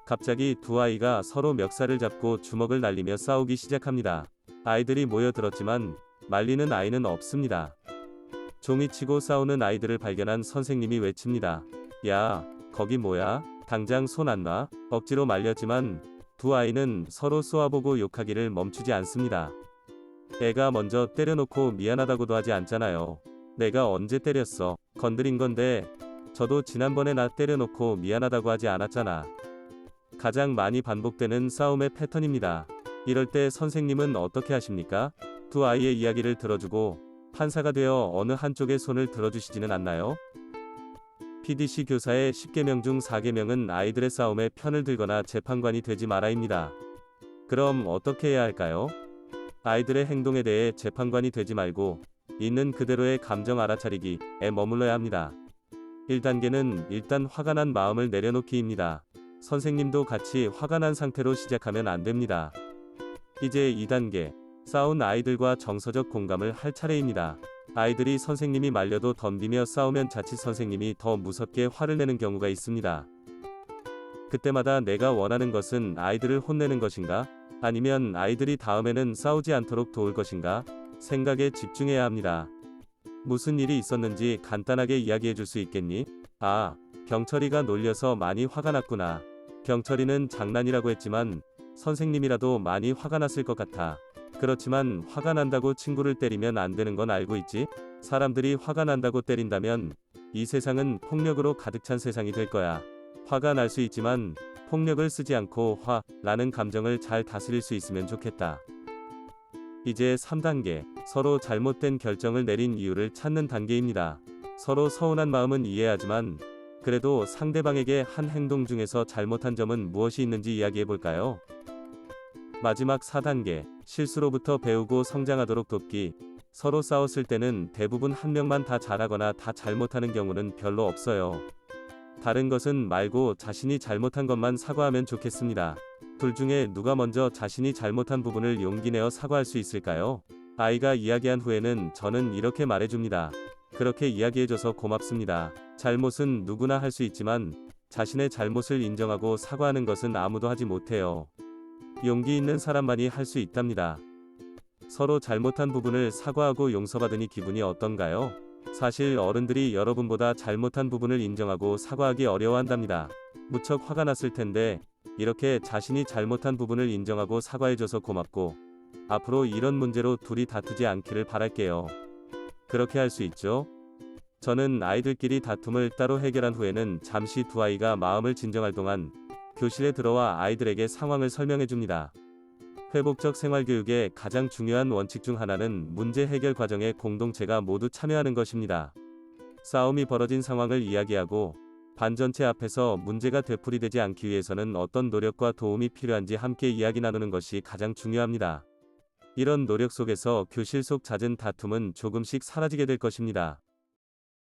갑자기 두 아이가 서로 멱살을 잡고 주먹을 날리며 싸우기 시작합니다. 아이들이 모여들었지만 말리는 아이는 없습니다. 종이치고 싸우는 아이들을 발견한 선생님이 외칩니다. 야, 거기 뭐야? 당장 손 안 놔? 억지로 말렸지만 두 아이는 서로 쏘아보고 욕하기를 멈추지 않습니다. 애가 먼저 때려놓고 미안하다고도 하지 않잖아요. 내가 언제 때렸어? 건드린 건데 저도 지난번에 나 때려놓고 미안하다고 하지 않았잖아. 가장 많이 반복되는 싸움의 패턴입니다. 이럴 때 선생님은 어떻게 하십니까? 두 아이의 이야기를 들어주고 판사가 되어 어느 한쪽의 손을 들어주시지는 않나요? PDC 교사의 10계명 중 4계명은 아이들의 싸움에 편을 들거나 재판관이 되지 마라입니다. 그럼 어떻게 해야 할까요? 아이들의 행동에 대해 재판관이 되지 말고 있는 그대로의 감정 알아차리기에 머물러야 합니다. 1단계는 일단 화가 난 마음을 내려놓기입니다. 선생님도 같이 화가 난 상태로 시작하면 안 됩니다. 이제 2단계, 싸운 아이들과 정서적 공감을 할 차례입니다. 아이들이 선생님이 말려도 덤비며 싸우면 자칫 선생님이 더 무섭게 화를 내는 경우가 있습니다. 그때마다 내가 원하는 것은 아이들을 혼내는 것인가? 아니면 아이들이 다음에는 싸우지 않도록 도울 것인가? 생각에 집중해야 합니다. 무슨 일이 있었는지 간단하게 이야기해 줄 수 있겠니? 아, 경철이가 놀려서 많이 화가 났구나. 경철이는 장난이라고 했지만 선생님이라도 많이 화가 났을 것 같아. 그렇지만 화가 난다고 친구를 때리면 안 되는 건 알고 있지? 사람들이 화가 난다고 때린다면 이 세상은 폭력으로 가득 찬 세상이 될 거야. 화가 날 수 있지만 폭력을 쓰지 않고 화라는 감정을 잘 다스릴 수 있으면 좋겠다. 이제 3단계, 서로 잘못된 결정을 내린 이유를 찾는 단계입니다. 서로 서운한 마음은 이해하지만 그래도 상대방에게 한 행동 중에서 잘못한 점은 무엇이 있는지 이야기해 볼까요? 마지막 4단계, 실수로부터 배우고 성장하도록 돕기. 서로 싸웠을 때는 대부분 한 명만 다 잘하거나 다 잘못하는 경우는 별로 없어요. 다른 것은 말고 자신이 잘못한 것만 사과하면 좋겠습니다. 둘 중에 누가 먼저 자신이 잘못한 부분을 용기 내어 사과할 수 있을까요? 아이가 이야기한 후에는 저는 이렇게 말해줍니다. 그렇게 이야기해줘서 고맙습니다. 잘못은 누구나 할 수 있지만 자신의 잘못을 인정하고 사과하는 것은 아무도 하지 못해요. 용기 있는 사람만이 할 수 있답니다. 서로 잘못한 부분을 사과하고 용서받으니 기분이 어떤가요? 사실 어른들이 여러분보다 잘못한 부분을 인정하고 사과하기 어려워한답니다. 무척 화가 났을 텐데 이렇게 자신이 잘못한 부분을 인정하고 사과해줘서 고맙고 앞으로 이런 문제로 둘이 다투지 않기를 바랄게요. 그렇게 할 수 있죠? 저는 아이들끼리 다툼을 따로 해결한 후에는 잠시 두 아이가 마음을 진정할 동안 교실에 들어와 아이들에게 상황을 설명해 줍니다. 회복적 생활교육의 가장 중요한 원칙 중 하나는 문제 해결 과정에 공동체가 모두 참여하는 것입니다. 싸움이 벌어진 상황을 이야기하고 반전체 앞에서 문제가 되풀이되지 않기 위해서는 어떤 노력과 도움이 필요한지 함께 이야기 나누는 것이 가장 중요합니다. 이런 노력 속에서 교실 속 잦은 다툼은 조금씩 사라지게 될 것입니다.